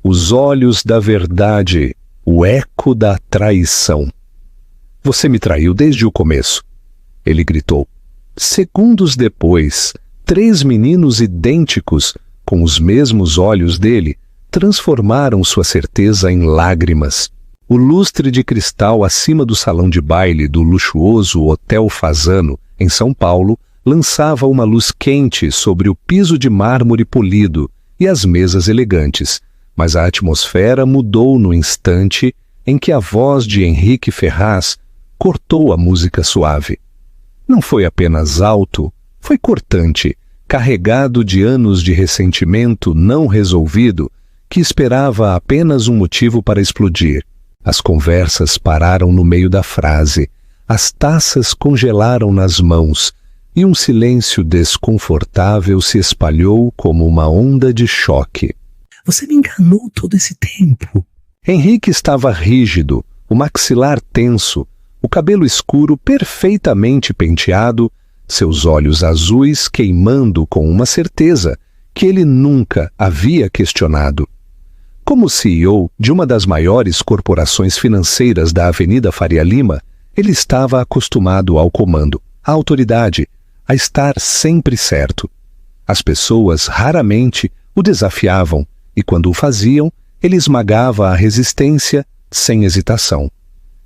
Os olhos da verdade, o eco da traição. Você me traiu desde o começo, ele gritou. Segundos depois, 3 meninos idênticos, com os mesmos olhos dele, transformaram sua certeza em lágrimas. O lustre de cristal acima do salão de baile do luxuoso Hotel Fasano, em São Paulo, lançava uma luz quente sobre o piso de mármore polido e as mesas elegantes, mas a atmosfera mudou no instante em que a voz de Henrique Ferraz cortou a música suave. Não foi apenas alto, foi cortante, carregado de anos de ressentimento não resolvido, que esperava apenas um motivo para explodir. As conversas pararam no meio da frase, as taças congelaram nas mãos, e um silêncio desconfortável se espalhou como uma onda de choque. Você me enganou todo esse tempo. Henrique estava rígido, o maxilar tenso, o cabelo escuro perfeitamente penteado, seus olhos azuis queimando com uma certeza que ele nunca havia questionado. Como CEO de uma das maiores corporações financeiras da Avenida Faria Lima, ele estava acostumado ao comando, à autoridade, a estar sempre certo. As pessoas raramente o desafiavam e, quando o faziam, ele esmagava a resistência sem hesitação.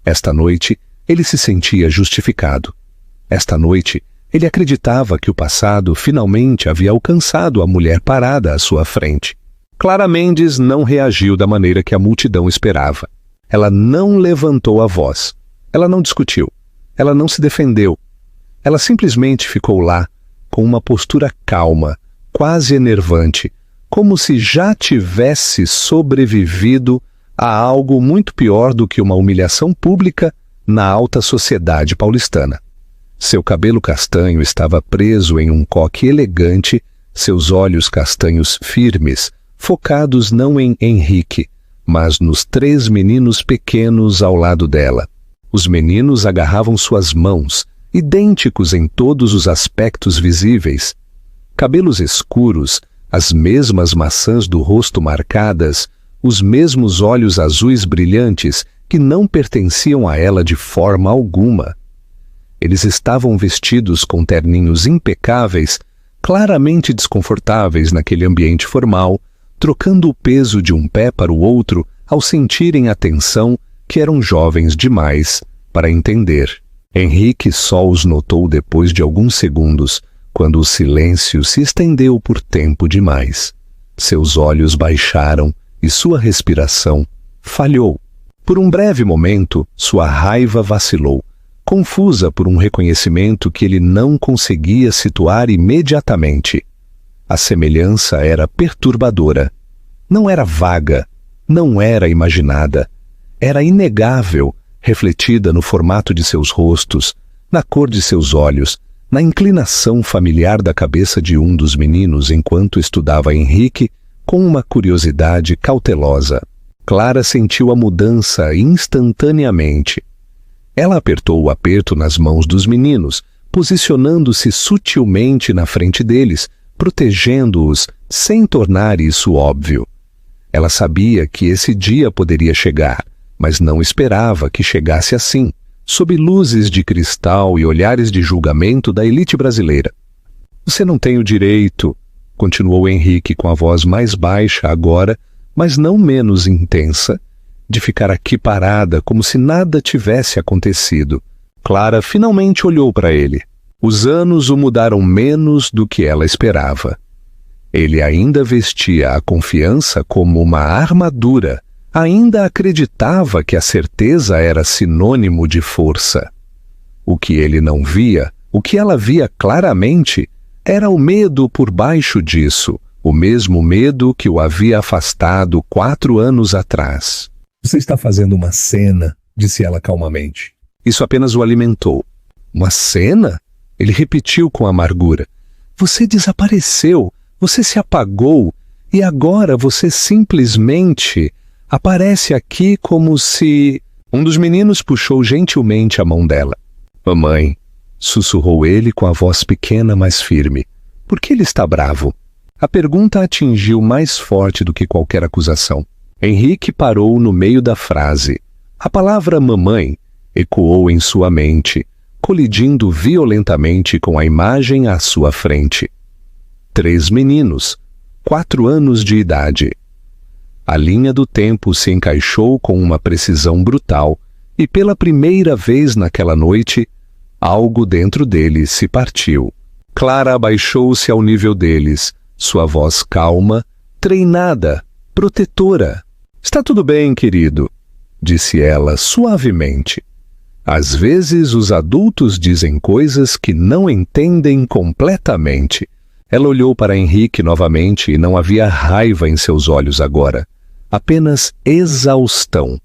Esta noite, ele se sentia justificado. Esta noite, ele acreditava que o passado finalmente havia alcançado a mulher parada à sua frente. Clara Mendes não reagiu da maneira que a multidão esperava. Ela não levantou a voz. Ela não discutiu. Ela não se defendeu. Ela simplesmente ficou lá, com uma postura calma, quase enervante, como se já tivesse sobrevivido a algo muito pior do que uma humilhação pública na alta sociedade paulistana. Seu cabelo castanho estava preso em um coque elegante, seus olhos castanhos firmes, focados não em Henrique, mas nos 3 meninos pequenos ao lado dela. Os meninos agarravam suas mãos, idênticos em todos os aspectos visíveis. Cabelos escuros, as mesmas maçãs do rosto marcadas, os mesmos olhos azuis brilhantes que não pertenciam a ela de forma alguma. Eles estavam vestidos com terninhos impecáveis, claramente desconfortáveis naquele ambiente formal, trocando o peso de um pé para o outro ao sentirem a tensão que eram jovens demais para entender. Henrique só os notou depois de alguns segundos, quando o silêncio se estendeu por tempo demais. Seus olhos baixaram e sua respiração falhou. Por um breve momento, sua raiva vacilou, confusa por um reconhecimento que ele não conseguia situar imediatamente. A semelhança era perturbadora. Não era vaga, não era imaginada. Era inegável, refletida no formato de seus rostos, na cor de seus olhos, na inclinação familiar da cabeça de um dos meninos enquanto estudava Henrique com uma curiosidade cautelosa. Clara sentiu a mudança instantaneamente. Ela apertou o aperto nas mãos dos meninos, posicionando-se sutilmente na frente deles, protegendo-os sem tornar isso óbvio. Ela sabia que esse dia poderia chegar, mas não esperava que chegasse assim, sob luzes de cristal e olhares de julgamento da elite brasileira. Você não tem o direito, continuou Henrique com a voz mais baixa agora, mas não menos intensa, de ficar aqui parada como se nada tivesse acontecido. Clara finalmente olhou para ele. Os anos o mudaram menos do que ela esperava. Ele ainda vestia a confiança como uma armadura, ainda acreditava que a certeza era sinônimo de força. O que ele não via, o que ela via claramente, era o medo por baixo disso, o mesmo medo que o havia afastado 4 anos atrás. Você está fazendo uma cena, disse ela calmamente. Isso apenas o alimentou. Uma cena? Ele repetiu com amargura. Você desapareceu, você se apagou, e agora você simplesmente aparece aqui como se... Um dos meninos puxou gentilmente a mão dela. Mamãe, sussurrou ele com a voz pequena, mas firme. Por que ele está bravo? A pergunta atingiu mais forte do que qualquer acusação. Henrique parou no meio da frase. A palavra mamãe ecoou em sua mente, colidindo violentamente com a imagem à sua frente. 3 meninos, 4 anos de idade. A linha do tempo se encaixou com uma precisão brutal e pela primeira vez naquela noite, algo dentro dele se partiu. Clara abaixou-se ao nível deles, sua voz calma, treinada, protetora. Está tudo bem, querido, disse ela suavemente. Às vezes os adultos dizem coisas que não entendem completamente. Ela olhou para Henrique novamente e não havia raiva em seus olhos agora. Apenas exaustão.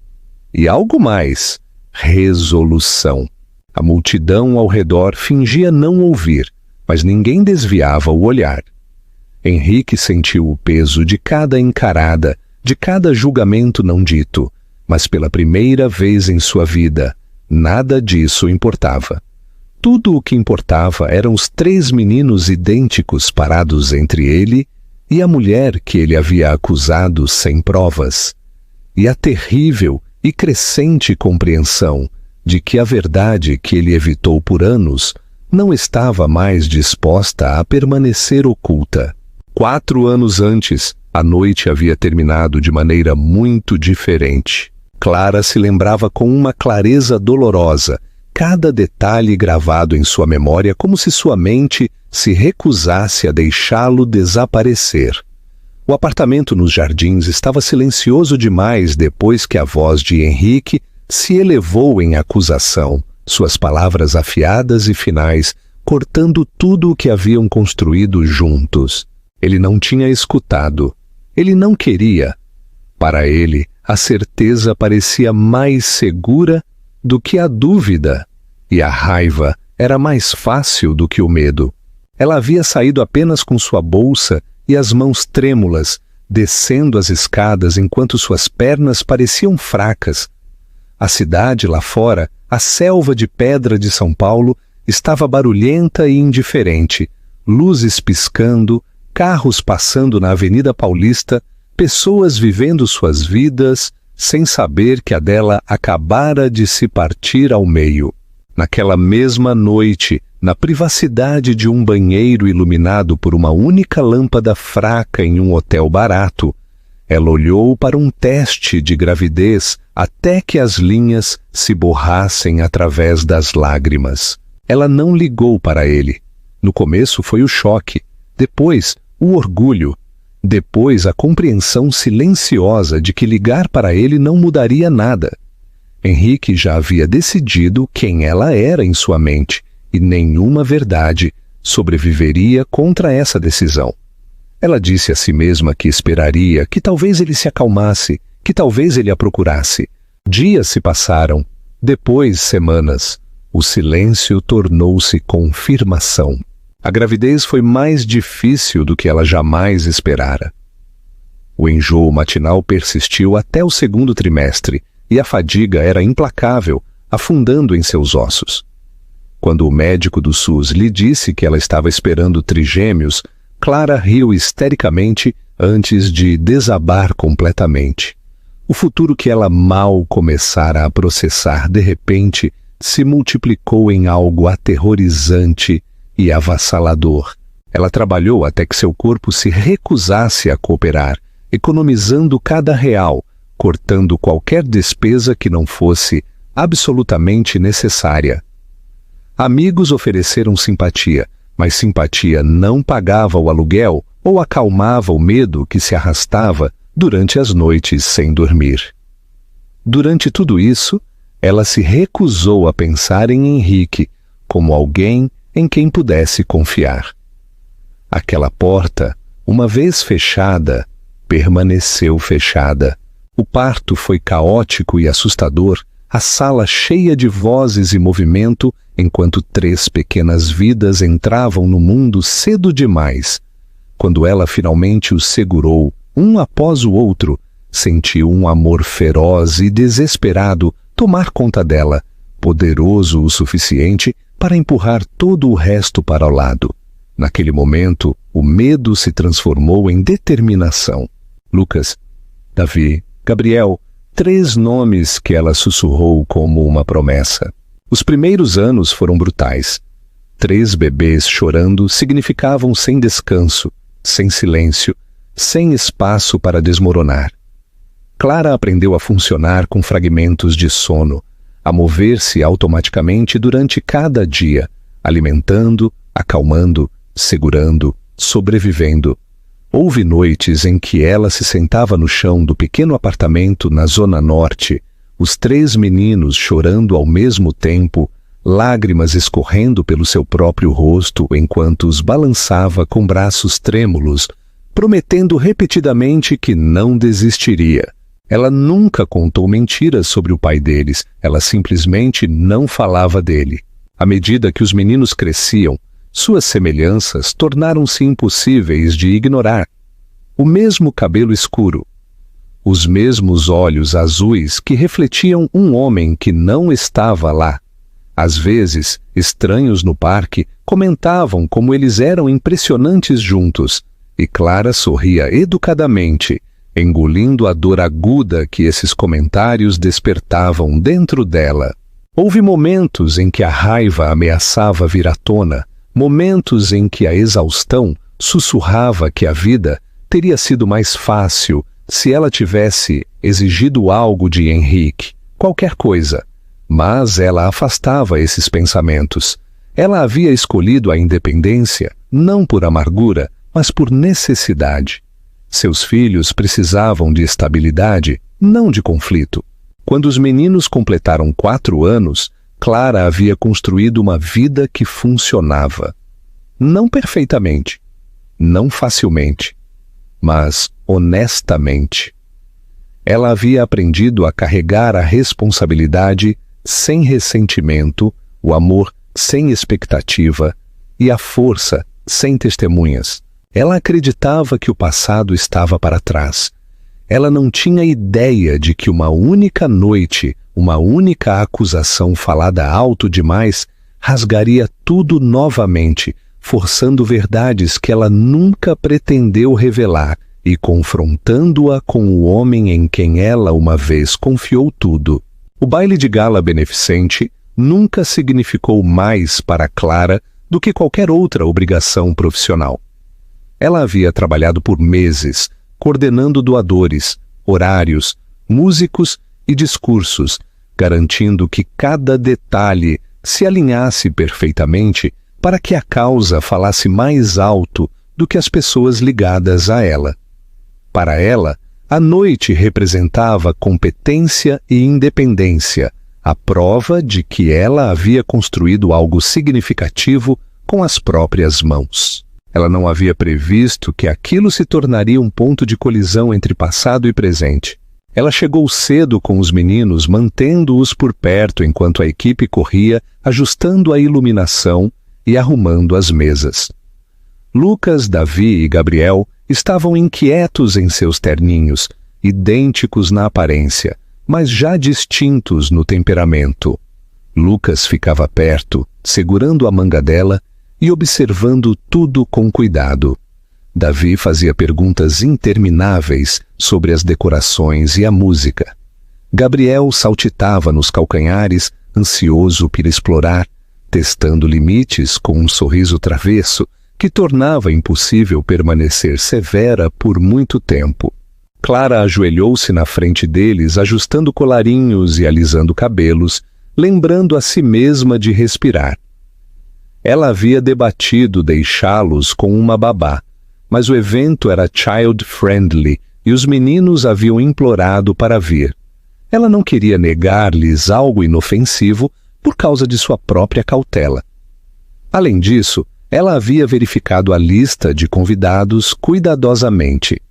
E algo mais, resolução. A multidão ao redor fingia não ouvir, mas ninguém desviava o olhar. Henrique sentiu o peso de cada encarada, de cada julgamento não dito, mas pela primeira vez em sua vida, nada disso importava. Tudo o que importava eram os 3 meninos idênticos parados entre ele e a mulher que ele havia acusado sem provas, e a terrível e crescente compreensão de que a verdade que ele evitou por anos não estava mais disposta a permanecer oculta. 4 anos antes, a noite havia terminado de maneira muito diferente. Clara se lembrava com uma clareza dolorosa, cada detalhe gravado em sua memória como se sua mente se recusasse a deixá-lo desaparecer. O apartamento nos jardins estava silencioso demais depois que a voz de Henrique se elevou em acusação, suas palavras afiadas e finais, cortando tudo o que haviam construído juntos. Ele não tinha escutado. Ele não queria. Para ele, a certeza parecia mais segura do que a dúvida, e a raiva era mais fácil do que o medo. Ela havia saído apenas com sua bolsa e as mãos trêmulas, descendo as escadas enquanto suas pernas pareciam fracas. A cidade lá fora, a selva de pedra de São Paulo, estava barulhenta e indiferente, luzes piscando, carros passando na Avenida Paulista, pessoas vivendo suas vidas sem saber que a dela acabara de se partir ao meio. Naquela mesma noite, na privacidade de um banheiro iluminado por uma única lâmpada fraca em um hotel barato, ela olhou para um teste de gravidez até que as linhas se borrassem através das lágrimas. Ela não ligou para ele. No começo foi o choque, depois o orgulho, depois a compreensão silenciosa de que ligar para ele não mudaria nada. Henrique já havia decidido quem ela era em sua mente, e nenhuma verdade sobreviveria contra essa decisão. Ela disse a si mesma que esperaria, que talvez ele se acalmasse, que talvez ele a procurasse. Dias se passaram, depois semanas. O silêncio tornou-se confirmação. A gravidez foi mais difícil do que ela jamais esperara. O enjoo matinal persistiu até o 2º trimestre e a fadiga era implacável, afundando em seus ossos. Quando o médico do SUS lhe disse que ela estava esperando trigêmeos, Clara riu histericamente antes de desabar completamente. O futuro que ela mal começara a processar de repente se multiplicou em algo aterrorizante e avassalador. Ela trabalhou até que seu corpo se recusasse a cooperar, economizando cada real, cortando qualquer despesa que não fosse absolutamente necessária. Amigos ofereceram simpatia, mas simpatia não pagava o aluguel ou acalmava o medo que se arrastava durante as noites sem dormir. Durante tudo isso, ela se recusou a pensar em Henrique como alguém em quem pudesse confiar. Aquela porta, uma vez fechada, permaneceu fechada. O parto foi caótico e assustador, a sala cheia de vozes e movimento, enquanto 3 pequenas vidas entravam no mundo cedo demais. Quando ela finalmente os segurou, um após o outro, sentiu um amor feroz e desesperado tomar conta dela, poderoso o suficiente para empurrar todo o resto para o lado. Naquele momento, o medo se transformou em determinação. Lucas, Davi, Gabriel, 3 nomes que ela sussurrou como uma promessa. Os primeiros anos foram brutais. 3 bebês chorando significavam sem descanso, sem silêncio, sem espaço para desmoronar. Clara aprendeu a funcionar com fragmentos de sono, a mover-se automaticamente durante cada dia, alimentando, acalmando, segurando, sobrevivendo. Houve noites em que ela se sentava no chão do pequeno apartamento na Zona Norte, os 3 meninos chorando ao mesmo tempo, lágrimas escorrendo pelo seu próprio rosto enquanto os balançava com braços trêmulos, prometendo repetidamente que não desistiria. Ela nunca contou mentiras sobre o pai deles, ela simplesmente não falava dele. À medida que os meninos cresciam, suas semelhanças tornaram-se impossíveis de ignorar. O mesmo cabelo escuro, os mesmos olhos azuis que refletiam um homem que não estava lá. Às vezes, estranhos no parque comentavam como eles eram impressionantes juntos, e Clara sorria educadamente, engolindo a dor aguda que esses comentários despertavam dentro dela. Houve momentos em que a raiva ameaçava vir à tona, momentos em que a exaustão sussurrava que a vida teria sido mais fácil se ela tivesse exigido algo de Henrique, qualquer coisa. Mas ela afastava esses pensamentos. Ela havia escolhido a independência, não por amargura, mas por necessidade. Seus filhos precisavam de estabilidade, não de conflito. Quando os meninos completaram 4 anos, Clara havia construído uma vida que funcionava. Não perfeitamente, não facilmente, mas honestamente. Ela havia aprendido a carregar a responsabilidade sem ressentimento, o amor sem expectativa e a força sem testemunhas. Ela acreditava que o passado estava para trás. Ela não tinha ideia de que uma única noite, uma única acusação falada alto demais, rasgaria tudo novamente, forçando verdades que ela nunca pretendeu revelar e confrontando-a com o homem em quem ela uma vez confiou tudo. O baile de gala beneficente nunca significou mais para Clara do que qualquer outra obrigação profissional. Ela havia trabalhado por meses, coordenando doadores, horários, músicos e discursos, garantindo que cada detalhe se alinhasse perfeitamente para que a causa falasse mais alto do que as pessoas ligadas a ela. Para ela, a noite representava competência e independência, a prova de que ela havia construído algo significativo com as próprias mãos. Ela não havia previsto que aquilo se tornaria um ponto de colisão entre passado e presente. Ela chegou cedo com os meninos, mantendo-os por perto enquanto a equipe corria, ajustando a iluminação e arrumando as mesas. Lucas, Davi e Gabriel estavam inquietos em seus terninhos, idênticos na aparência, mas já distintos no temperamento. Lucas ficava perto, segurando a manga dela e observando tudo com cuidado. Davi fazia perguntas intermináveis sobre as decorações e a música. Gabriel saltitava nos calcanhares, ansioso por explorar, testando limites com um sorriso travesso que tornava impossível permanecer severa por muito tempo. Clara ajoelhou-se na frente deles, ajustando colarinhos e alisando cabelos, lembrando a si mesma de respirar. Ela havia debatido deixá-los com uma babá, mas o evento era child-friendly e os meninos haviam implorado para vir. Ela não queria negar-lhes algo inofensivo por causa de sua própria cautela. Além disso, ela havia verificado a lista de convidados cuidadosamente.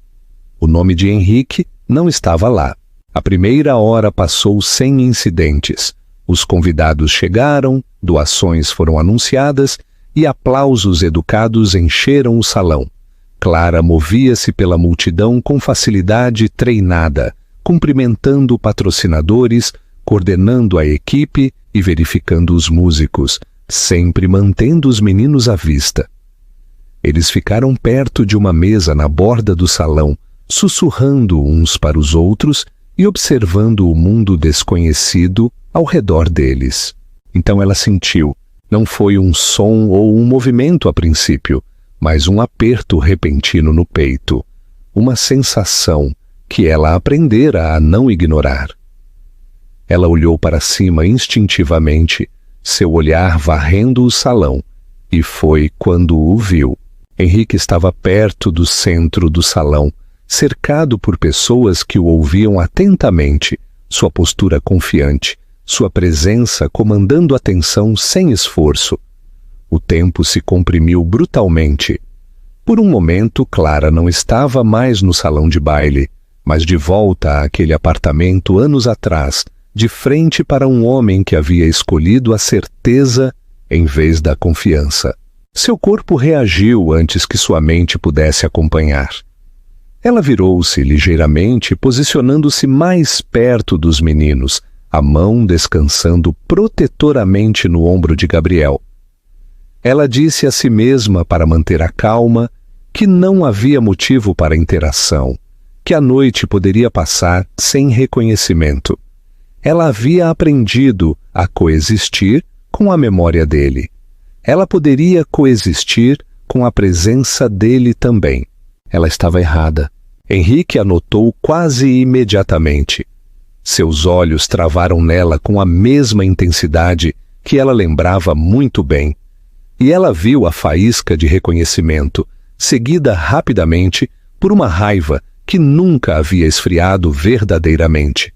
O nome de Henrique não estava lá. A primeira hora passou sem incidentes. Os convidados chegaram, doações foram anunciadas e aplausos educados encheram o salão. Clara movia-se pela multidão com facilidade treinada, cumprimentando patrocinadores, coordenando a equipe e verificando os músicos, sempre mantendo os meninos à vista. Eles ficaram perto de uma mesa na borda do salão, sussurrando uns para os outros e observando o mundo desconhecido ao redor deles. Então ela sentiu, não foi um som ou um movimento a princípio, mas um aperto repentino no peito, uma sensação que ela aprendera a não ignorar. Ela olhou para cima instintivamente, seu olhar varrendo o salão, e foi quando o viu. Henrique estava perto do centro do salão, cercado por pessoas que o ouviam atentamente, sua postura confiante, sua presença comandando a atenção sem esforço. O tempo se comprimiu brutalmente. Por um momento, Clara não estava mais no salão de baile, mas de volta àquele apartamento anos atrás, de frente para um homem que havia escolhido a certeza em vez da confiança. Seu corpo reagiu antes que sua mente pudesse acompanhar. Ela virou-se ligeiramente, posicionando-se mais perto dos meninos, a mão descansando protetoramente no ombro de Gabriel. Ela disse a si mesma, para manter a calma, que não havia motivo para interação, que a noite poderia passar sem reconhecimento. Ela havia aprendido a coexistir com a memória dele. Ela poderia coexistir com a presença dele também. Ela estava errada. Henrique a notou quase imediatamente. Seus olhos travaram nela com a mesma intensidade que ela lembrava muito bem. E ela viu a faísca de reconhecimento, seguida rapidamente por uma raiva que nunca havia esfriado verdadeiramente.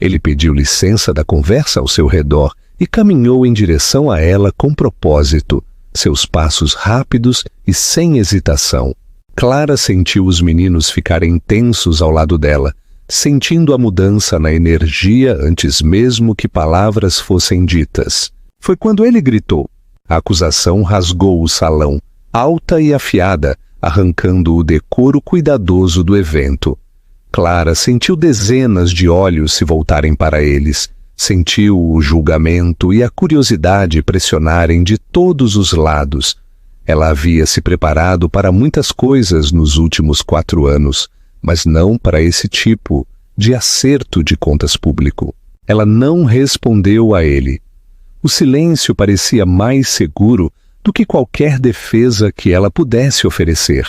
Ele pediu licença da conversa ao seu redor e caminhou em direção a ela com propósito, seus passos rápidos e sem hesitação. Clara sentiu os meninos ficarem tensos ao lado dela, sentindo a mudança na energia antes mesmo que palavras fossem ditas. Foi quando ele gritou. A acusação rasgou o salão, alta e afiada, arrancando o decoro cuidadoso do evento. Clara sentiu dezenas de olhos se voltarem para eles, sentiu o julgamento e a curiosidade pressionarem de todos os lados. Ela havia se preparado para muitas coisas nos últimos 4 anos, mas não para esse tipo de acerto de contas público. Ela não respondeu a ele. O silêncio parecia mais seguro do que qualquer defesa que ela pudesse oferecer.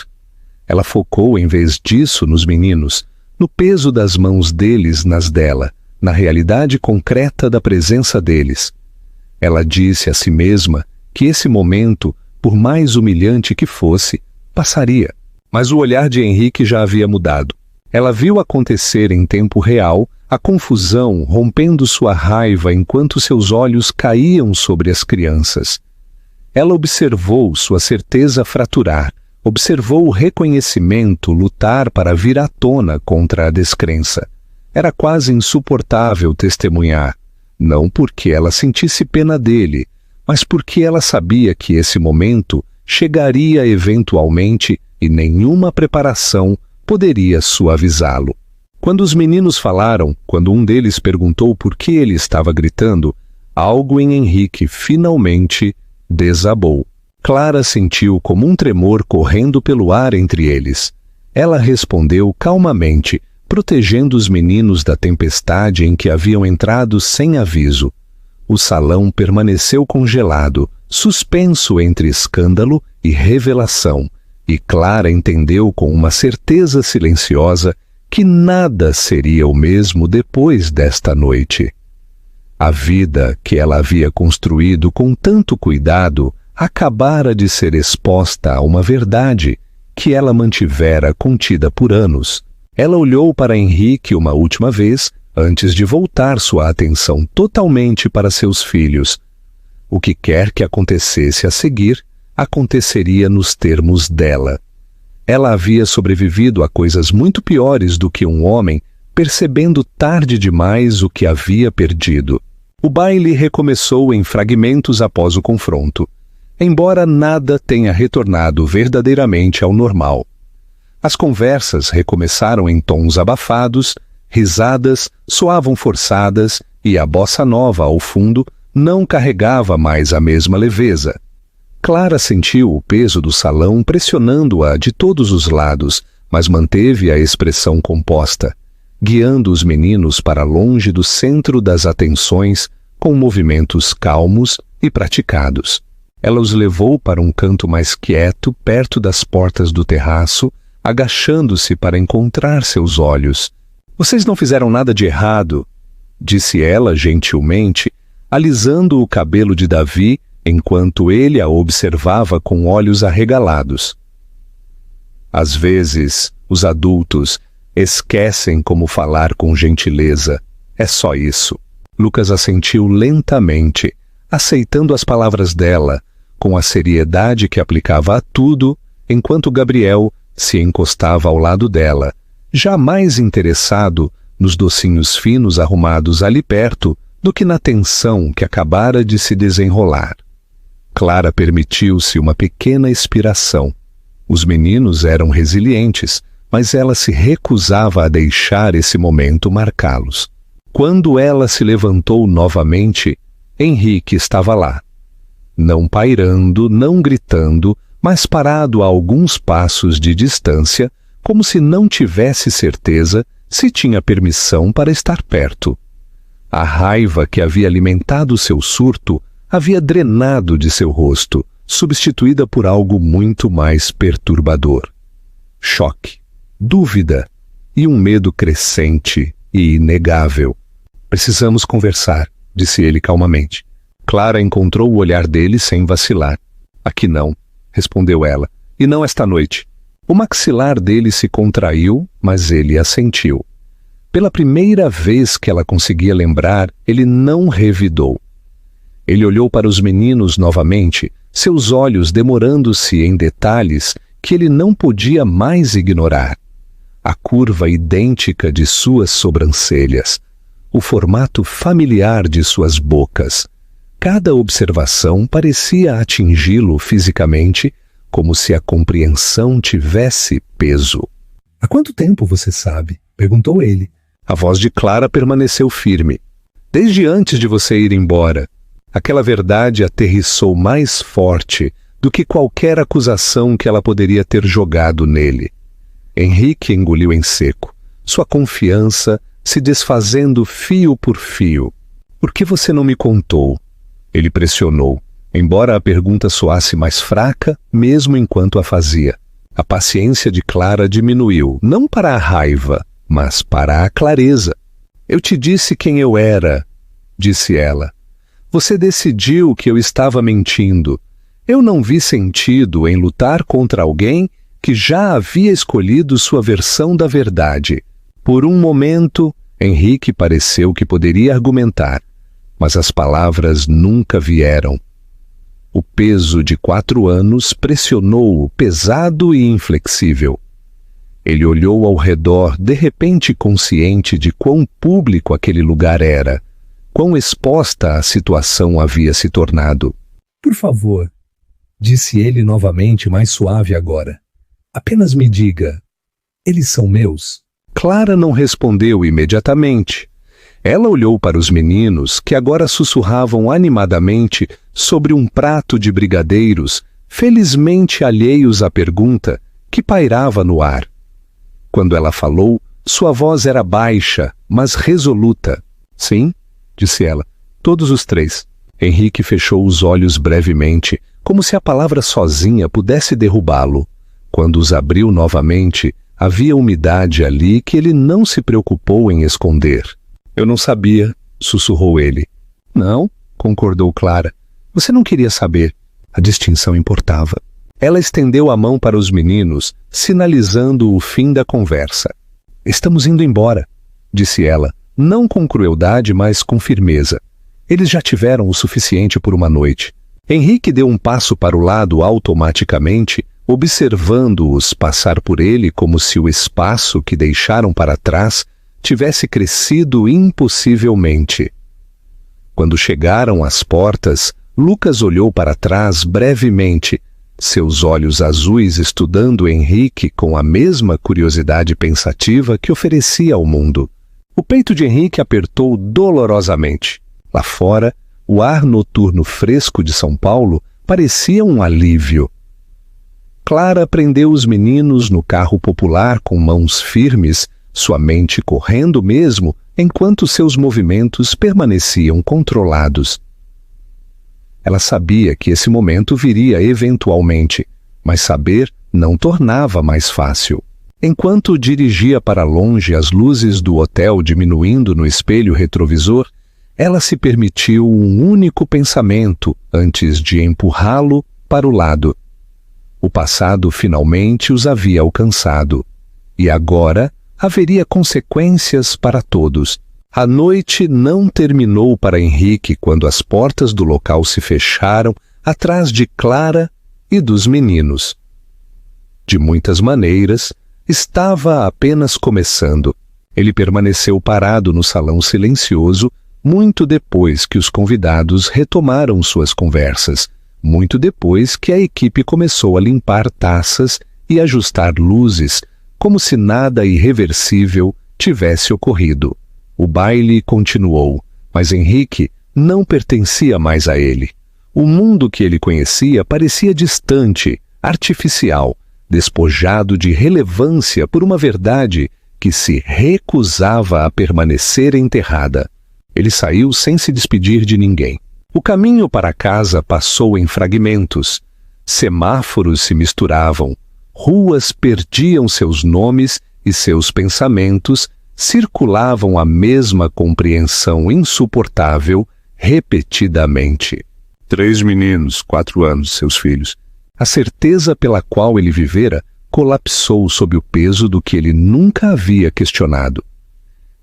Ela focou em vez disso nos meninos, no peso das mãos deles nas dela, na realidade concreta da presença deles. Ela disse a si mesma que esse momento, por mais humilhante que fosse, passaria. Mas o olhar de Henrique já havia mudado. Ela viu acontecer em tempo real a confusão rompendo sua raiva enquanto seus olhos caíam sobre as crianças. Ela observou sua certeza fraturar, observou o reconhecimento lutar para vir à tona contra a descrença. Era quase insuportável testemunhar, não porque ela sentisse pena dele, mas porque ela sabia que esse momento chegaria eventualmente e nenhuma preparação poderia suavizá-lo. Quando os meninos falaram, quando um deles perguntou por que ele estava gritando, algo em Henrique finalmente desabou. Clara sentiu como um tremor correndo pelo ar entre eles. Ela respondeu calmamente, protegendo os meninos da tempestade em que haviam entrado sem aviso. O salão permaneceu congelado, suspenso entre escândalo e revelação, e Clara entendeu com uma certeza silenciosa que nada seria o mesmo depois desta noite. A vida que ela havia construído com tanto cuidado acabara de ser exposta a uma verdade que ela mantivera contida por anos. Ela olhou para Henrique uma última vez antes de voltar sua atenção totalmente para seus filhos. O que quer que acontecesse a seguir, aconteceria nos termos dela. Ela havia sobrevivido a coisas muito piores do que um homem, percebendo tarde demais o que havia perdido. O baile recomeçou em fragmentos após o confronto, embora nada tenha retornado verdadeiramente ao normal. As conversas recomeçaram em tons abafados, risadas soavam forçadas e a bossa nova ao fundo não carregava mais a mesma leveza. Clara sentiu o peso do salão pressionando-a de todos os lados, mas manteve a expressão composta. guiando os meninos para longe do centro das atenções com movimentos calmos e praticados. Ela os levou para um canto mais quieto, perto das portas do terraço, agachando-se para encontrar seus olhos. "Vocês não fizeram nada de errado", disse ela gentilmente, alisando o cabelo de Davi enquanto ele a observava com olhos arregalados. Às vezes, os adultos esquecem como falar com gentileza. É só isso. Lucas assentiu lentamente, aceitando as palavras dela, com a seriedade que aplicava a tudo, enquanto Gabriel se encostava ao lado dela, jamais interessado nos docinhos finos arrumados ali perto do que na tensão que acabara de se desenrolar. Clara permitiu-se uma pequena expiração. Os meninos eram resilientes, mas ela se recusava a deixar esse momento marcá-los. Quando ela se levantou novamente, Henrique estava lá. Não pairando, não gritando, mas parado a alguns passos de distância, como se não tivesse certeza se tinha permissão para estar perto. A raiva que havia alimentado seu surto havia drenado de seu rosto, substituída por algo muito mais perturbador. Choque, dúvida e um medo crescente e inegável. "Precisamos conversar", disse ele calmamente. Clara encontrou o olhar dele sem vacilar. "Aqui não", respondeu ela, "e não esta noite." O maxilar dele se contraiu, mas ele assentiu. Pela primeira vez que ela conseguia lembrar, ele não revidou. Ele olhou para os meninos novamente, seus olhos demorando-se em detalhes que ele não podia mais ignorar. A curva idêntica de suas sobrancelhas, o formato familiar de suas bocas. Cada observação parecia atingi-lo fisicamente, como se a compreensão tivesse peso. "Há quanto tempo você sabe?" perguntou ele. A voz de Clara permaneceu firme. "Desde antes de você ir embora." Aquela verdade aterrissou mais forte do que qualquer acusação que ela poderia ter jogado nele. Henrique engoliu em seco, sua confiança se desfazendo fio por fio. "Por que você não me contou?" Ele pressionou, embora a pergunta soasse mais fraca, mesmo enquanto a fazia. A paciência de Clara diminuiu, não para a raiva, mas para a clareza. "Eu te disse quem eu era", disse ela. "Você decidiu que eu estava mentindo. Eu não vi sentido em lutar contra alguém que já havia escolhido sua versão da verdade." Por um momento, Henrique pareceu que poderia argumentar, mas as palavras nunca vieram. O peso de 4 anos pressionou-o, pesado e inflexível. Ele olhou ao redor, de repente consciente de quão público aquele lugar era, quão exposta a situação havia se tornado. "Por favor", disse ele novamente, mais suave agora. "Apenas me diga, eles são meus?" Clara não respondeu imediatamente. Ela olhou para os meninos, que agora sussurravam animadamente sobre um prato de brigadeiros, felizmente alheios à pergunta que pairava no ar. Quando ela falou, sua voz era baixa, mas resoluta. "Sim", disse ela, "todos os 3. Henrique fechou os olhos brevemente, como se a palavra sozinha pudesse derrubá-lo. Quando os abriu novamente, havia umidade ali que ele não se preocupou em esconder. "Eu não sabia", sussurrou ele. "Não", concordou Clara. "Você não queria saber. A distinção importava." Ela estendeu a mão para os meninos, sinalizando o fim da conversa. "Estamos indo embora", disse ela, não com crueldade, mas com firmeza. Eles já tiveram o suficiente por uma noite. Henrique deu um passo para o lado automaticamente, observando-os passar por ele como se o espaço que deixaram para trás tivesse crescido impossivelmente. Quando chegaram às portas, Lucas olhou para trás brevemente, seus olhos azuis estudando Henrique com a mesma curiosidade pensativa que oferecia ao mundo. O peito de Henrique apertou dolorosamente. Lá fora, o ar noturno fresco de São Paulo parecia um alívio. Clara prendeu os meninos no carro popular com mãos firmes, sua mente correndo mesmo enquanto seus movimentos permaneciam controlados. Ela sabia que esse momento viria eventualmente, mas saber não tornava mais fácil. Enquanto dirigia para longe as luzes do hotel diminuindo no espelho retrovisor, ela se permitiu um único pensamento antes de empurrá-lo para o lado. O passado finalmente os havia alcançado, e agora haveria consequências para todos. A noite não terminou para Henrique quando as portas do local se fecharam atrás de Clara e dos meninos. De muitas maneiras, estava apenas começando. Ele permaneceu parado no salão silencioso muito depois que os convidados retomaram suas conversas, muito depois que a equipe começou a limpar taças e ajustar luzes, como se nada irreversível tivesse ocorrido. O baile continuou, mas Henrique não pertencia mais a ele. O mundo que ele conhecia parecia distante, artificial, despojado de relevância por uma verdade que se recusava a permanecer enterrada. Ele saiu sem se despedir de ninguém. O caminho para casa passou em fragmentos. Semáforos se misturavam, ruas perdiam seus nomes e seus pensamentos circulavam a mesma compreensão insuportável repetidamente. 3 meninos, 4 anos, seus filhos. A certeza pela qual ele vivera colapsou sob o peso do que ele nunca havia questionado.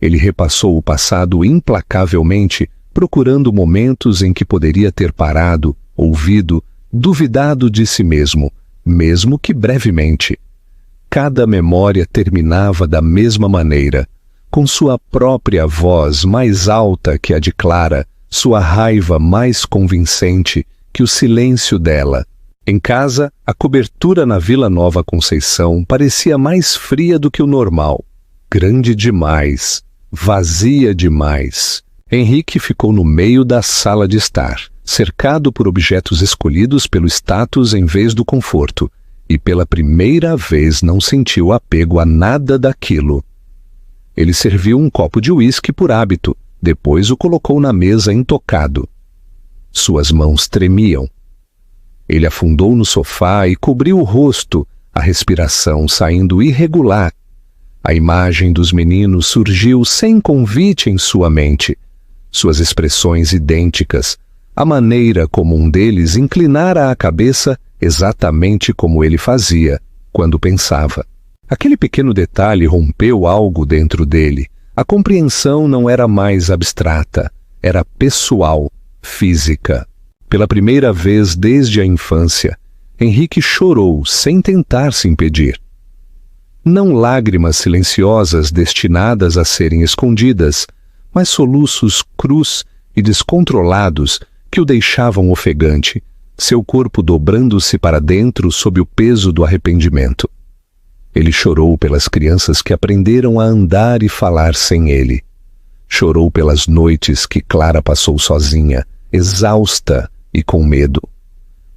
Ele repassou o passado implacavelmente, procurando momentos em que poderia ter parado, ouvido, duvidado de si mesmo, mesmo que brevemente. Cada memória terminava da mesma maneira, com sua própria voz mais alta que a de Clara, sua raiva mais convincente que o silêncio dela. Em casa, a cobertura na Vila Nova Conceição parecia mais fria do que o normal. Grande demais, vazia demais. Henrique ficou no meio da sala de estar, cercado por objetos escolhidos pelo status em vez do conforto, e pela primeira vez não sentiu apego a nada daquilo. Ele serviu um copo de uísque por hábito, depois o colocou na mesa intocado. Suas mãos tremiam. Ele afundou no sofá e cobriu o rosto, a respiração saindo irregular. A imagem dos meninos surgiu sem convite em sua mente. Suas expressões idênticas, a maneira como um deles inclinara a cabeça exatamente como ele fazia quando pensava. Aquele pequeno detalhe rompeu algo dentro dele. A compreensão não era mais abstrata, era pessoal, física. Pela primeira vez desde a infância, Henrique chorou sem tentar se impedir. Não lágrimas silenciosas destinadas a serem escondidas, mas soluços crus e descontrolados que o deixavam ofegante, seu corpo dobrando-se para dentro sob o peso do arrependimento. Ele chorou pelas crianças que aprenderam a andar e falar sem ele. Chorou pelas noites que Clara passou sozinha, exausta e com medo.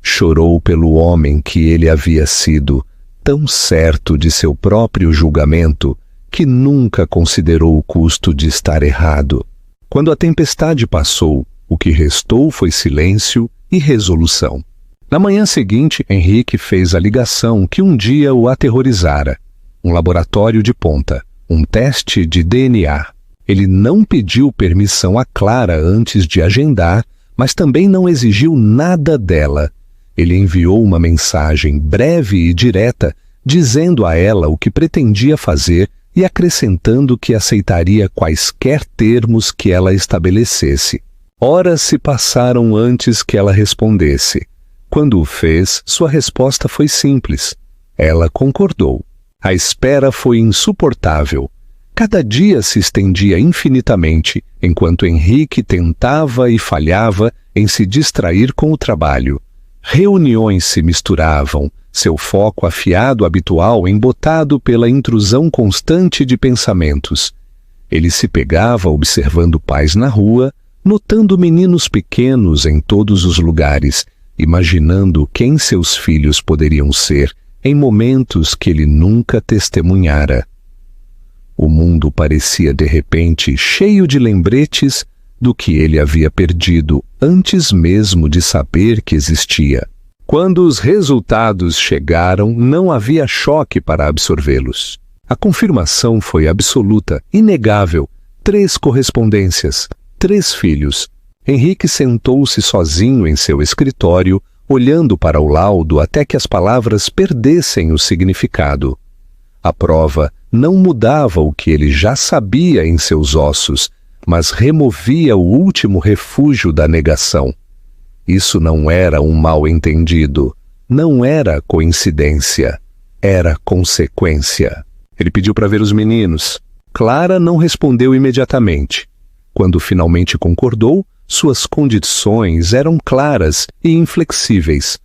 Chorou pelo homem que ele havia sido, tão certo de seu próprio julgamento que nunca considerou o custo de estar errado. Quando a tempestade passou, o que restou foi silêncio e resolução. Na manhã seguinte, Henrique fez a ligação que um dia o aterrorizara. Um laboratório de ponta, um teste de DNA. Ele não pediu permissão a Clara antes de agendar, mas também não exigiu nada dela. Ele enviou uma mensagem breve e direta, dizendo a ela o que pretendia fazer e acrescentando que aceitaria quaisquer termos que ela estabelecesse. Horas se passaram antes que ela respondesse. Quando o fez, sua resposta foi simples. Ela concordou. A espera foi insuportável. Cada dia se estendia infinitamente, enquanto Henrique tentava e falhava em se distrair com o trabalho. Reuniões se misturavam, seu foco afiado habitual embotado pela intrusão constante de pensamentos. Ele se pegava observando pais na rua, notando meninos pequenos em todos os lugares, imaginando quem seus filhos poderiam ser em momentos que ele nunca testemunhara. O mundo parecia de repente cheio de lembretes do que ele havia perdido antes mesmo de saber que existia. Quando os resultados chegaram, não havia choque para absorvê-los. A confirmação foi absoluta, inegável. 3 correspondências, 3 filhos. Henrique sentou-se sozinho em seu escritório, olhando para o laudo até que as palavras perdessem o significado. A prova não mudava o que ele já sabia em seus ossos, mas removia o último refúgio da negação. Isso não era um mal-entendido, não era coincidência, era consequência. Ele pediu para ver os meninos. Clara não respondeu imediatamente. Quando finalmente concordou, suas condições eram claras e inflexíveis.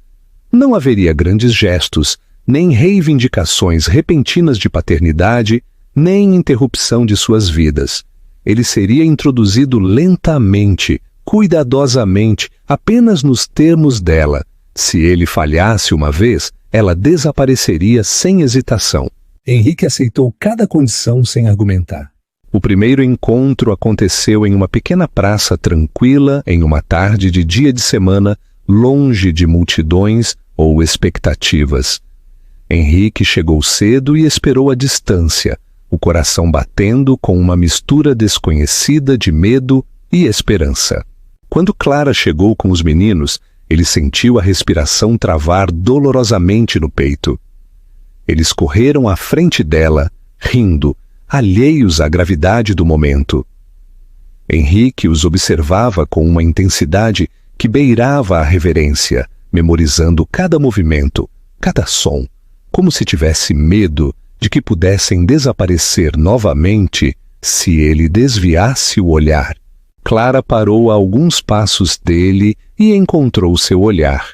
Não haveria grandes gestos, nem reivindicações repentinas de paternidade, nem interrupção de suas vidas. Ele seria introduzido lentamente, cuidadosamente, apenas nos termos dela. Se ele falhasse uma vez, ela desapareceria sem hesitação. Henrique aceitou cada condição sem argumentar. O primeiro encontro aconteceu em uma pequena praça tranquila, em uma tarde de dia de semana, longe de multidões ou expectativas. Henrique chegou cedo e esperou à distância, o coração batendo com uma mistura desconhecida de medo e esperança. Quando Clara chegou com os meninos, ele sentiu a respiração travar dolorosamente no peito. Eles correram à frente dela, rindo, alheios à gravidade do momento. Henrique os observava com uma intensidade que beirava a reverência, memorizando cada movimento, cada som, como se tivesse medo de que pudessem desaparecer novamente se ele desviasse o olhar. Clara parou a alguns passos dele e encontrou seu olhar.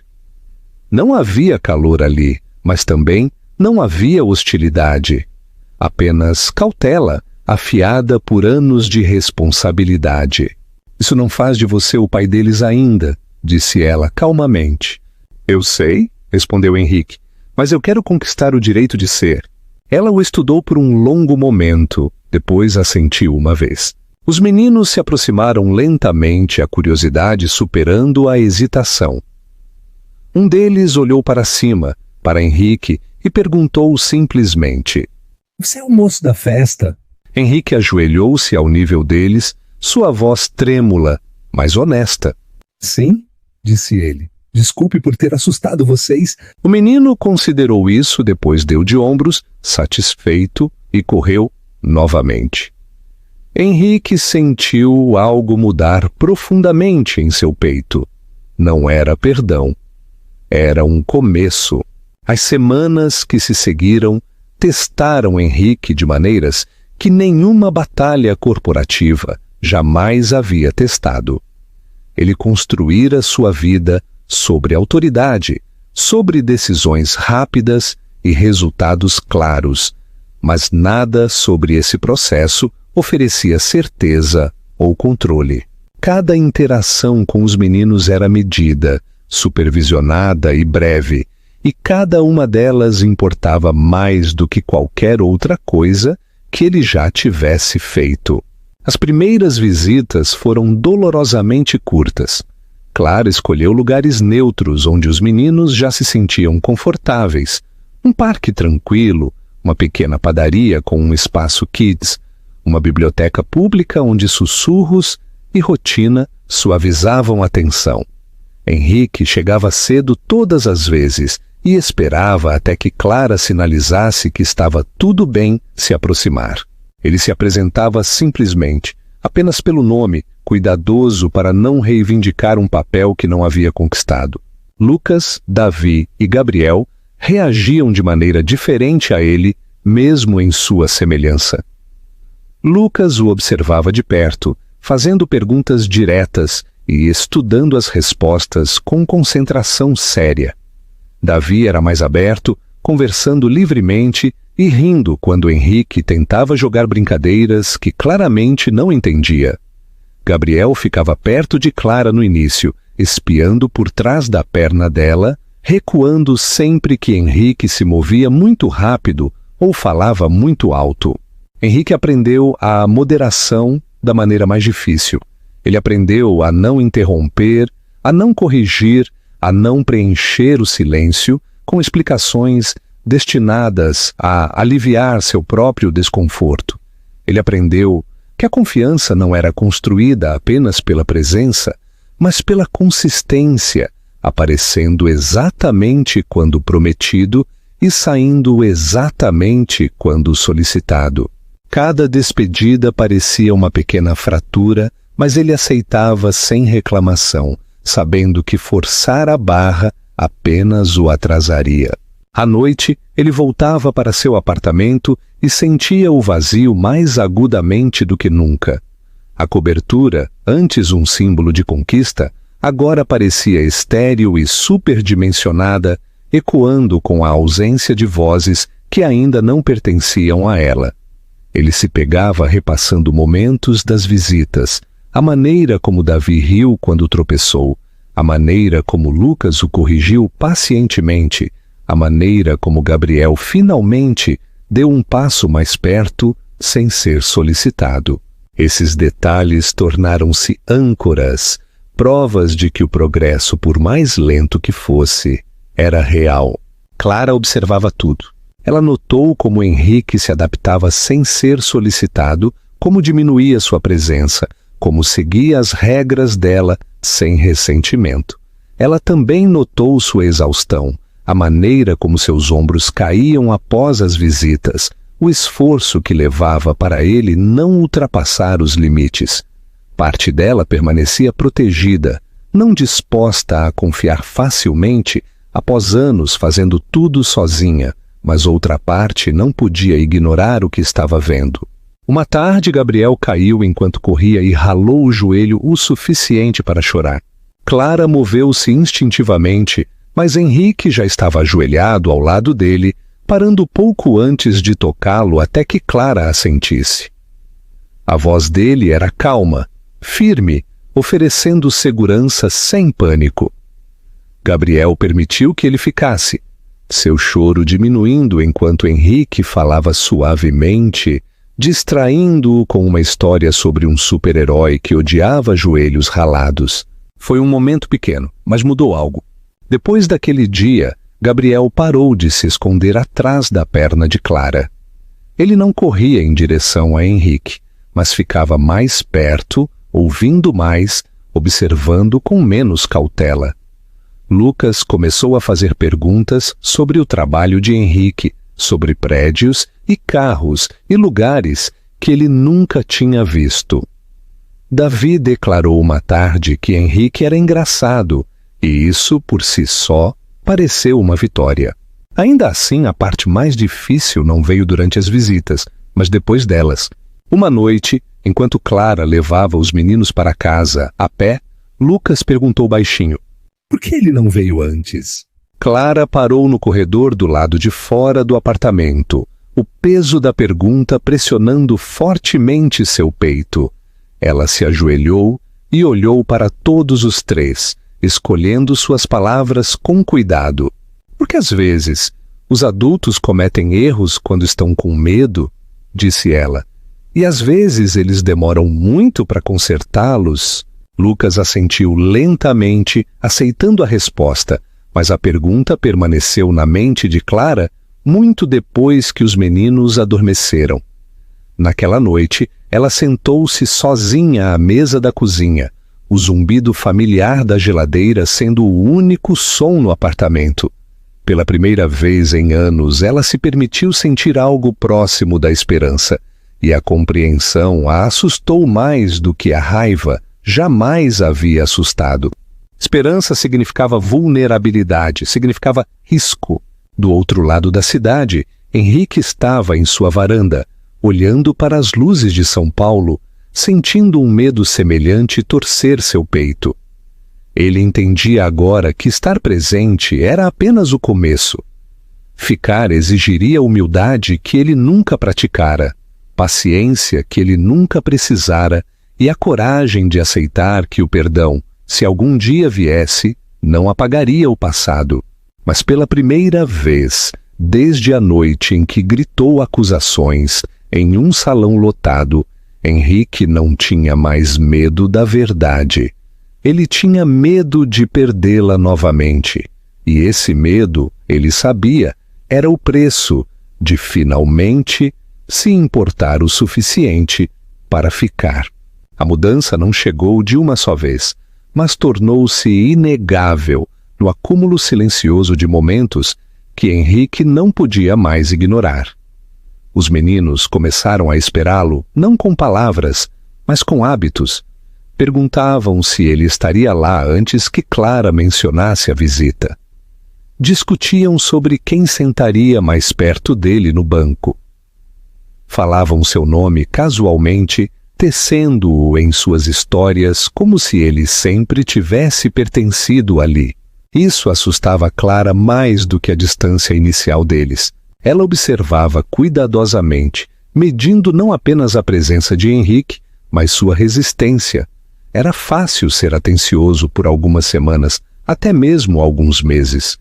Não havia calor ali, mas também não havia hostilidade. Apenas cautela, afiada por anos de responsabilidade. Isso não faz de você o pai deles ainda, disse ela calmamente. Eu sei, respondeu Henrique, mas eu quero conquistar o direito de ser. Ela o estudou por um longo momento, depois assentiu uma vez. Os meninos se aproximaram lentamente, a curiosidade superando a hesitação. Um deles olhou para cima, para Henrique, e perguntou simplesmente: Você é o moço da festa? Henrique ajoelhou-se ao nível deles, sua voz trêmula, mas honesta. Sim, disse ele. Desculpe por ter assustado vocês. O menino considerou isso, depois deu de ombros, satisfeito, e correu novamente. Henrique sentiu algo mudar profundamente em seu peito. Não era perdão. Era um começo. As semanas que se seguiram testaram Henrique de maneiras que nenhuma batalha corporativa jamais havia testado. Ele construíra sua vida sobre autoridade, sobre decisões rápidas e resultados claros, mas nada sobre esse processo oferecia certeza ou controle. Cada interação com os meninos era medida, supervisionada e breve, e cada uma delas importava mais do que qualquer outra coisa que ele já tivesse feito. As primeiras visitas foram dolorosamente curtas. Clara escolheu lugares neutros onde os meninos já se sentiam confortáveis. Um parque tranquilo, uma pequena padaria com um espaço kids, uma biblioteca pública onde sussurros e rotina suavizavam a tensão. Henrique chegava cedo todas as vezes e esperava até que Clara sinalizasse que estava tudo bem se aproximar. Ele se apresentava simplesmente, apenas pelo nome, cuidadoso para não reivindicar um papel que não havia conquistado. Lucas, Davi e Gabriel reagiam de maneira diferente a ele, mesmo em sua semelhança. Lucas o observava de perto, fazendo perguntas diretas e estudando as respostas com concentração séria. Davi era mais aberto, conversando livremente e rindo quando Henrique tentava jogar brincadeiras que claramente não entendia. Gabriel ficava perto de Clara no início, espiando por trás da perna dela, recuando sempre que Henrique se movia muito rápido ou falava muito alto. Henrique aprendeu a moderação da maneira mais difícil. Ele aprendeu a não interromper, a não corrigir, a não preencher o silêncio com explicações destinadas a aliviar seu próprio desconforto. Ele aprendeu que a confiança não era construída apenas pela presença, mas pela consistência, aparecendo exatamente quando prometido e saindo exatamente quando solicitado. Cada despedida parecia uma pequena fratura, mas ele aceitava sem reclamação, sabendo que forçar a barra apenas o atrasaria. À noite, ele voltava para seu apartamento e sentia o vazio mais agudamente do que nunca. A cobertura, antes um símbolo de conquista, agora parecia estéril e superdimensionada, ecoando com a ausência de vozes que ainda não pertenciam a ela. Ele se pegava repassando momentos das visitas, a maneira como Davi riu quando tropeçou, a maneira como Lucas o corrigiu pacientemente, a maneira como Gabriel finalmente deu um passo mais perto sem ser solicitado. Esses detalhes tornaram-se âncoras, provas de que o progresso, por mais lento que fosse, era real. Clara observava tudo. Ela notou como Henrique se adaptava sem ser solicitado, como diminuía sua presença, como seguia as regras dela sem ressentimento. Ela também notou sua exaustão, a maneira como seus ombros caíam após as visitas, o esforço que levava para ele não ultrapassar os limites. Parte dela permanecia protegida, não disposta a confiar facilmente após anos fazendo tudo sozinha, mas outra parte não podia ignorar o que estava vendo. Uma tarde, Gabriel caiu enquanto corria e ralou o joelho o suficiente para chorar. Clara moveu-se instintivamente, mas Henrique já estava ajoelhado ao lado dele, parando pouco antes de tocá-lo até que Clara assentisse. A voz dele era calma, firme, oferecendo segurança sem pânico. Gabriel permitiu que ele ficasse, seu choro diminuindo enquanto Henrique falava suavemente, distraindo-o com uma história sobre um super-herói que odiava joelhos ralados. Foi um momento pequeno, mas mudou algo. Depois daquele dia, Gabriel parou de se esconder atrás da perna de Clara. Ele não corria em direção a Henrique, mas ficava mais perto, ouvindo mais, observando com menos cautela. Lucas começou a fazer perguntas sobre o trabalho de Henrique, sobre prédios e carros e lugares que ele nunca tinha visto. Davi declarou uma tarde que Henrique era engraçado, e isso, por si só, pareceu uma vitória. Ainda assim, a parte mais difícil não veio durante as visitas, mas depois delas. Uma noite, enquanto Clara levava os meninos para casa a pé, Lucas perguntou baixinho: Por que ele não veio antes? Clara parou no corredor do lado de fora do apartamento, o peso da pergunta pressionando fortemente seu peito. Ela se ajoelhou e olhou para todos os três, escolhendo suas palavras com cuidado. Porque às vezes os adultos cometem erros quando estão com medo, disse ela, e às vezes eles demoram muito para consertá-los. Lucas assentiu lentamente, aceitando a resposta, mas a pergunta permaneceu na mente de Clara muito depois que os meninos adormeceram. Naquela noite, ela sentou-se sozinha à mesa da cozinha, o zumbido familiar da geladeira sendo o único som no apartamento. Pela primeira vez em anos, ela se permitiu sentir algo próximo da esperança, e a compreensão a assustou mais do que a raiva jamais havia assustado. Esperança significava vulnerabilidade, significava risco. Do outro lado da cidade, Henrique estava em sua varanda, olhando para as luzes de São Paulo, sentindo um medo semelhante torcer seu peito. Ele entendia agora que estar presente era apenas o começo. Ficar exigiria humildade que ele nunca praticara, paciência que ele nunca precisara e a coragem de aceitar que o perdão, se algum dia viesse, não apagaria o passado. Mas pela primeira vez, desde a noite em que gritou acusações, Em um salão lotado, Henrique não tinha mais medo da verdade. Ele tinha medo de perdê-la novamente. E esse medo, ele sabia, era o preço de finalmente se importar o suficiente para ficar. A mudança não chegou de uma só vez, mas tornou-se inegável no acúmulo silencioso de momentos que Henrique não podia mais ignorar. Os meninos começaram a esperá-lo, não com palavras, mas com hábitos. Perguntavam se ele estaria lá antes que Clara mencionasse a visita. Discutiam sobre quem sentaria mais perto dele no banco. Falavam seu nome casualmente, tecendo-o em suas histórias como se ele sempre tivesse pertencido ali. Isso assustava Clara mais do que a distância inicial deles. Ela observava cuidadosamente, medindo não apenas a presença de Henrique, mas sua resistência. Era fácil ser atencioso por algumas semanas, até mesmo alguns meses.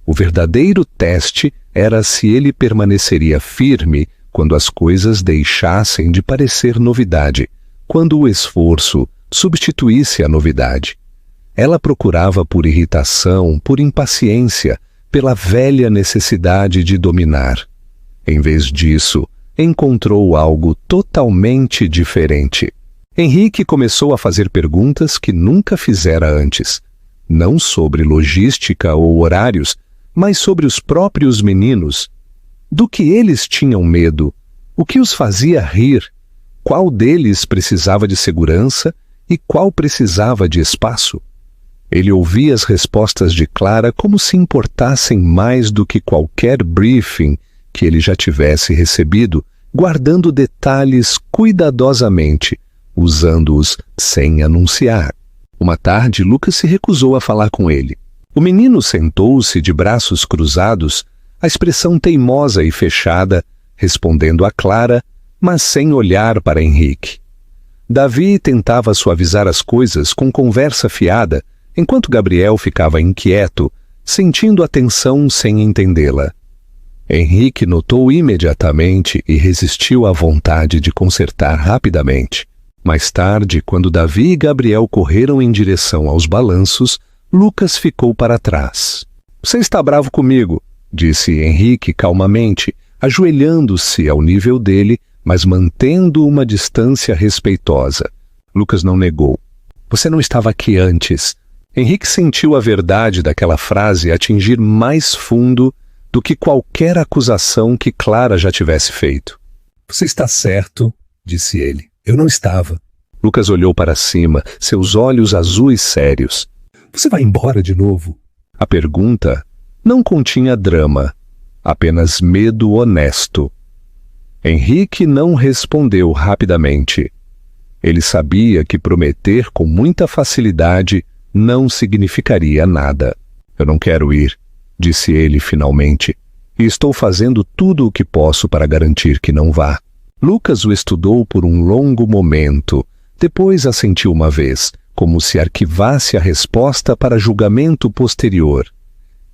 O verdadeiro teste era se ele permaneceria firme quando as coisas deixassem de parecer novidade, quando o esforço substituísse a novidade. Ela procurava por irritação, por impaciência, pela velha necessidade de dominar. Em vez disso, encontrou algo totalmente diferente. Henrique começou a fazer perguntas que nunca fizera antes, não sobre logística ou horários, mas sobre os próprios meninos. Do que eles tinham medo? O que os fazia rir? Qual deles precisava de segurança e qual precisava de espaço? Ele ouvia as respostas de Clara como se importassem mais do que qualquer briefing que ele já tivesse recebido, guardando detalhes cuidadosamente, usando-os sem anunciar. Uma tarde, Lucas se recusou a falar com ele. O menino sentou-se de braços cruzados, a expressão teimosa e fechada, respondendo a Clara, mas sem olhar para Henrique. Davi tentava suavizar as coisas com conversa fiada, enquanto Gabriel ficava inquieto, sentindo a tensão sem entendê-la. Henrique notou imediatamente e resistiu à vontade de consertar rapidamente. Mais tarde, quando Davi e Gabriel correram em direção aos balanços, Lucas ficou para trás. "Você está bravo comigo", disse Henrique calmamente, ajoelhando-se ao nível dele, mas mantendo uma distância respeitosa. Lucas não negou. "Você não estava aqui antes." Henrique sentiu a verdade daquela frase atingir mais fundo do que qualquer acusação que Clara já tivesse feito. "Você está certo", disse ele. "Eu não estava." Lucas olhou para cima, seus olhos azuis sérios. "Você vai embora de novo?" A pergunta não continha drama, apenas medo honesto. Henrique não respondeu rapidamente. Ele sabia que prometer com muita facilidade não significaria nada. "Eu não quero ir", disse ele finalmente, "e estou fazendo tudo o que posso para garantir que não vá." Lucas o estudou por um longo momento, depois assentiu uma vez, como se arquivasse a resposta para julgamento posterior.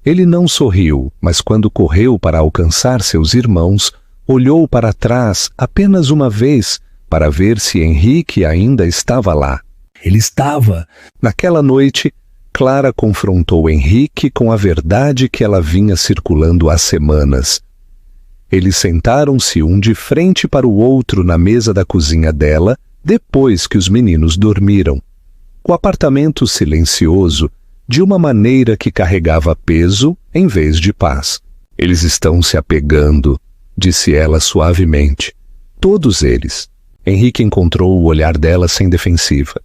Ele não sorriu, mas quando correu para alcançar seus irmãos, olhou para trás apenas uma vez para ver se Henrique ainda estava lá. Ele estava. Naquela noite, Clara confrontou Henrique com a verdade que ela vinha circulando há semanas. Eles sentaram-se um de frente para o outro na mesa da cozinha dela, depois que os meninos dormiram. O apartamento silencioso, de uma maneira que carregava peso em vez de paz. "Eles estão se apegando", disse ela suavemente. "Todos eles." Henrique encontrou o olhar dela sem defensiva.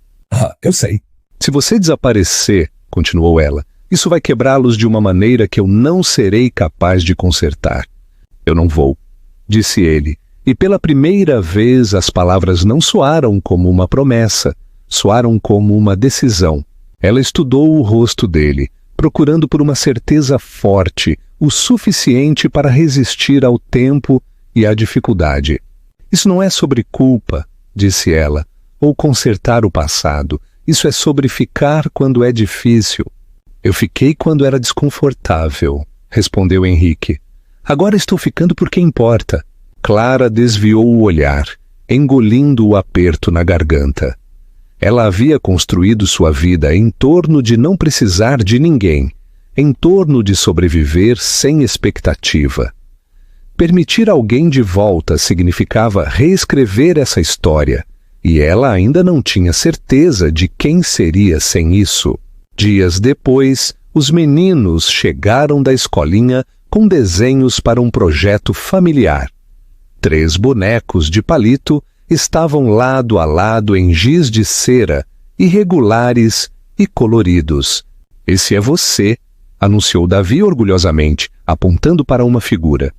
Eu sei." "Se você desaparecer", continuou ela, "isso vai quebrá-los de uma maneira que eu não serei capaz de consertar." "Eu não vou", disse ele, e pela primeira vez as palavras não soaram como uma promessa, soaram como uma decisão. Ela estudou o rosto dele, procurando por uma certeza forte, o suficiente para resistir ao tempo e à dificuldade. "Isso não é sobre culpa", disse ela, "ou consertar o passado. Isso é sobre ficar quando é difícil." "Eu fiquei quando era desconfortável", respondeu Henrique. "Agora estou ficando porque importa." Clara desviou o olhar, engolindo o aperto na garganta. Ela havia construído sua vida em torno de não precisar de ninguém, em torno de sobreviver sem expectativa. Permitir alguém de volta significava reescrever essa história, e ela ainda não tinha certeza de quem seria sem isso. Dias depois, os meninos chegaram da escolinha com desenhos para um projeto familiar. 3 bonecos de palito estavam lado a lado em giz de cera, irregulares e coloridos. "Esse é você", anunciou Davi orgulhosamente, apontando para uma figura.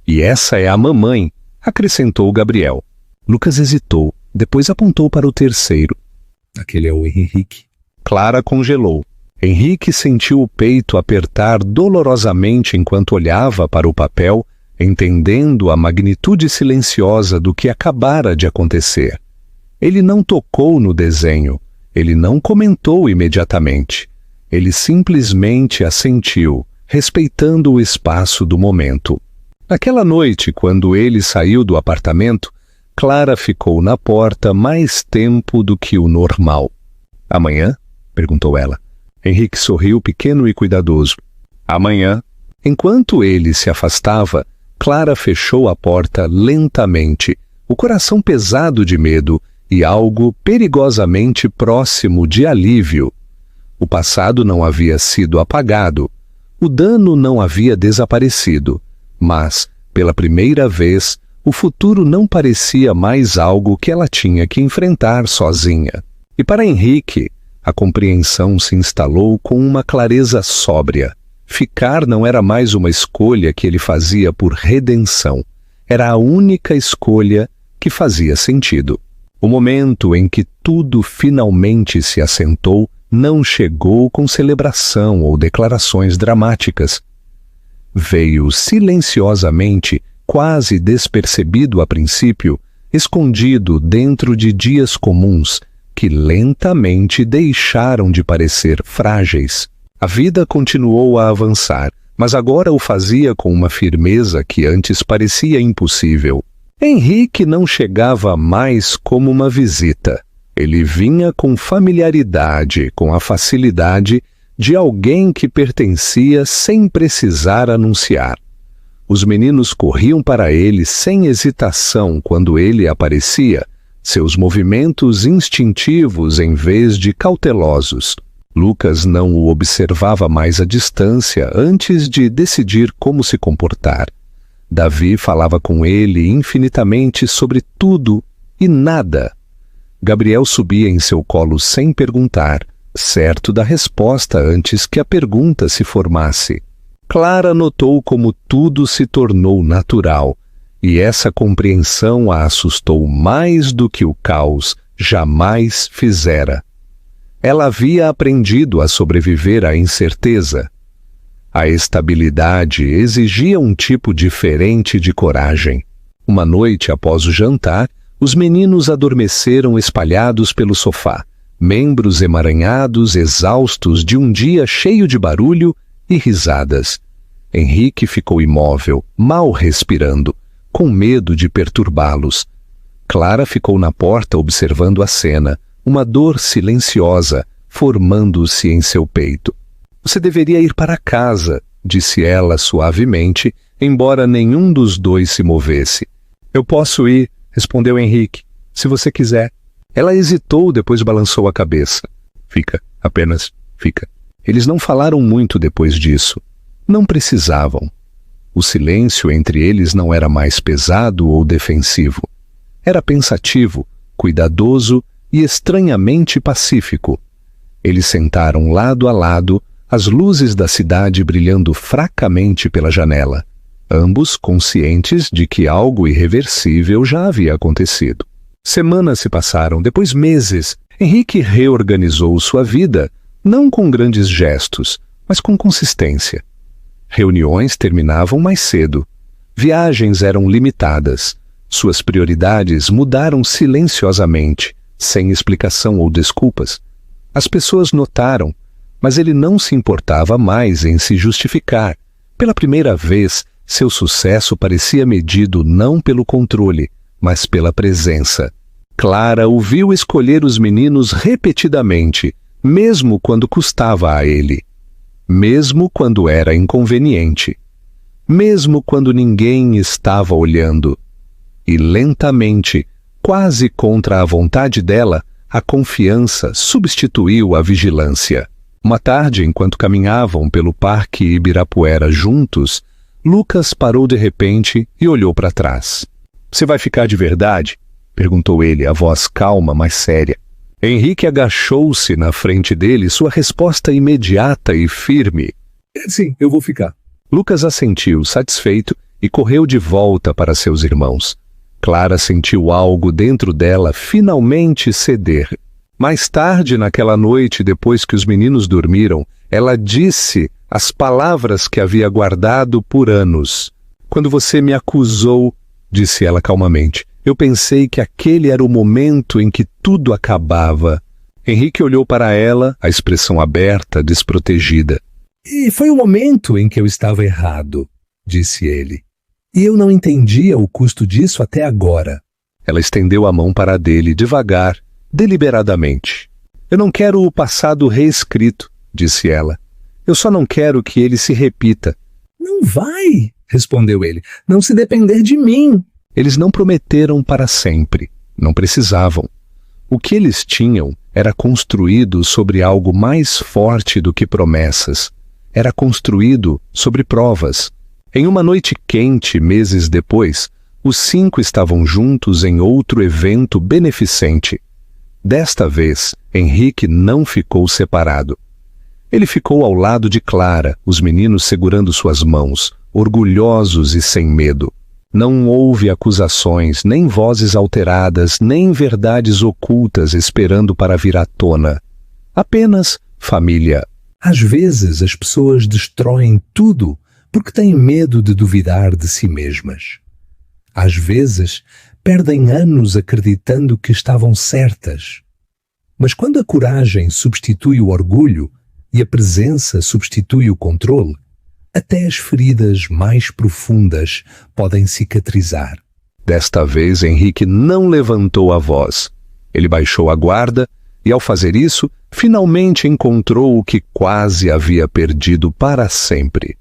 "E essa é a mamãe", acrescentou Gabriel. Lucas hesitou, depois apontou para o terceiro. Aquele é o Henrique. Clara congelou. Henrique sentiu o peito apertar dolorosamente enquanto olhava para o papel, entendendo a magnitude silenciosa do que acabara de acontecer. Ele não tocou no desenho, ele não comentou imediatamente. Ele simplesmente assentiu, respeitando o espaço do momento. Naquela noite, quando ele saiu do apartamento, Clara ficou na porta mais tempo do que o normal. "Amanhã?" perguntou ela. Henrique sorriu pequeno e cuidadoso. "Amanhã." Enquanto ele se afastava, Clara fechou a porta lentamente, o coração pesado de medo e algo perigosamente próximo de alívio. O passado não havia sido apagado, o dano não havia desaparecido, mas, pela primeira vez, o futuro não parecia mais algo que ela tinha que enfrentar sozinha. E para Henrique, a compreensão se instalou com uma clareza sóbria. Ficar não era mais uma escolha que ele fazia por redenção. Era a única escolha que fazia sentido. O momento em que tudo finalmente se assentou não chegou com celebração ou declarações dramáticas. Veio silenciosamente, quase despercebido a princípio, escondido dentro de dias comuns que lentamente deixaram de parecer frágeis. A vida continuou a avançar, mas agora o fazia com uma firmeza que antes parecia impossível. Henrique não chegava mais como uma visita. Ele vinha com familiaridade, com a facilidade de alguém que pertencia sem precisar anunciar. Os meninos corriam para ele sem hesitação quando ele aparecia, seus movimentos instintivos em vez de cautelosos. Lucas não o observava mais à distância antes de decidir como se comportar. Davi falava com ele infinitamente sobre tudo e nada. Gabriel subia em seu colo sem perguntar, certo da resposta antes que a pergunta se formasse. Clara notou como tudo se tornou natural, e essa compreensão a assustou mais do que o caos jamais fizera. Ela havia aprendido a sobreviver à incerteza. A estabilidade exigia um tipo diferente de coragem. Uma noite após o jantar, os meninos adormeceram espalhados pelo sofá, membros emaranhados, exaustos de um dia cheio de barulho e risadas. Henrique ficou imóvel, mal respirando, com medo de perturbá-los. Clara ficou na porta observando a cena, uma dor silenciosa formando-se em seu peito. "Você deveria ir para casa", disse ela suavemente, embora nenhum dos dois se movesse. "Eu posso ir", respondeu Henrique, "se você quiser." Ela hesitou, depois balançou a cabeça. "Fica, apenas fica." Eles não falaram muito depois disso. Não precisavam. O silêncio entre eles não era mais pesado ou defensivo. Era pensativo, cuidadoso e estranhamente pacífico. Eles sentaram lado a lado, as luzes da cidade brilhando fracamente pela janela, ambos conscientes de que algo irreversível já havia acontecido. Semanas se passaram, depois meses. Henrique reorganizou sua vida, não com grandes gestos, mas com consistência. Reuniões terminavam mais cedo. Viagens eram limitadas. Suas prioridades mudaram silenciosamente, sem explicação ou desculpas. As pessoas notaram, mas ele não se importava mais em se justificar. Pela primeira vez, Seu sucesso parecia medido não pelo controle, mas pela presença. Clara o viu escolher os meninos repetidamente, mesmo quando custava a ele. Mesmo quando era inconveniente. Mesmo quando ninguém estava olhando. E lentamente, quase contra a vontade dela, a confiança substituiu a vigilância. Uma tarde, enquanto caminhavam pelo Parque Ibirapuera juntos, Lucas parou de repente e olhou para trás. "Você vai ficar de verdade?" perguntou ele, a voz calma, mas séria. Henrique agachou-se na frente dele, sua resposta imediata e firme. Sim, eu vou ficar. Lucas assentiu, satisfeito, e correu de volta para seus irmãos. Clara sentiu algo dentro dela finalmente ceder. Mais tarde, naquela noite, depois que os meninos dormiram, ela disse as palavras que havia guardado por anos. "Quando você me acusou", disse ela calmamente, "eu pensei que aquele era o momento em que tudo acabava." Henrique olhou para ela, a expressão aberta, desprotegida. "E foi o momento em que eu estava errado", disse ele. "E eu não entendia o custo disso até agora." Ela estendeu a mão para a dele, devagar, deliberadamente. "Eu não quero o passado reescrito", disse ela. "Eu só não quero que ele se repita." "Não vai", respondeu ele. "Não se depender de mim." Eles não prometeram para sempre. Não precisavam. O que eles tinham era construído sobre algo mais forte do que promessas. Era construído sobre provas. Em uma noite quente, meses depois, os 5 estavam juntos em outro evento beneficente. Desta vez, Henrique não ficou separado. Ele ficou ao lado de Clara, os meninos segurando suas mãos, orgulhosos e sem medo. Não houve acusações, nem vozes alteradas, nem verdades ocultas esperando para vir à tona. Apenas família. Às vezes as pessoas destroem tudo porque têm medo de duvidar de si mesmas. Às vezes perdem anos acreditando que estavam certas. Mas quando a coragem substitui o orgulho e a presença substitui o controle, até as feridas mais profundas podem cicatrizar. Desta vez, Henrique não levantou a voz. Ele baixou a guarda e, ao fazer isso, finalmente encontrou o que quase havia perdido para sempre.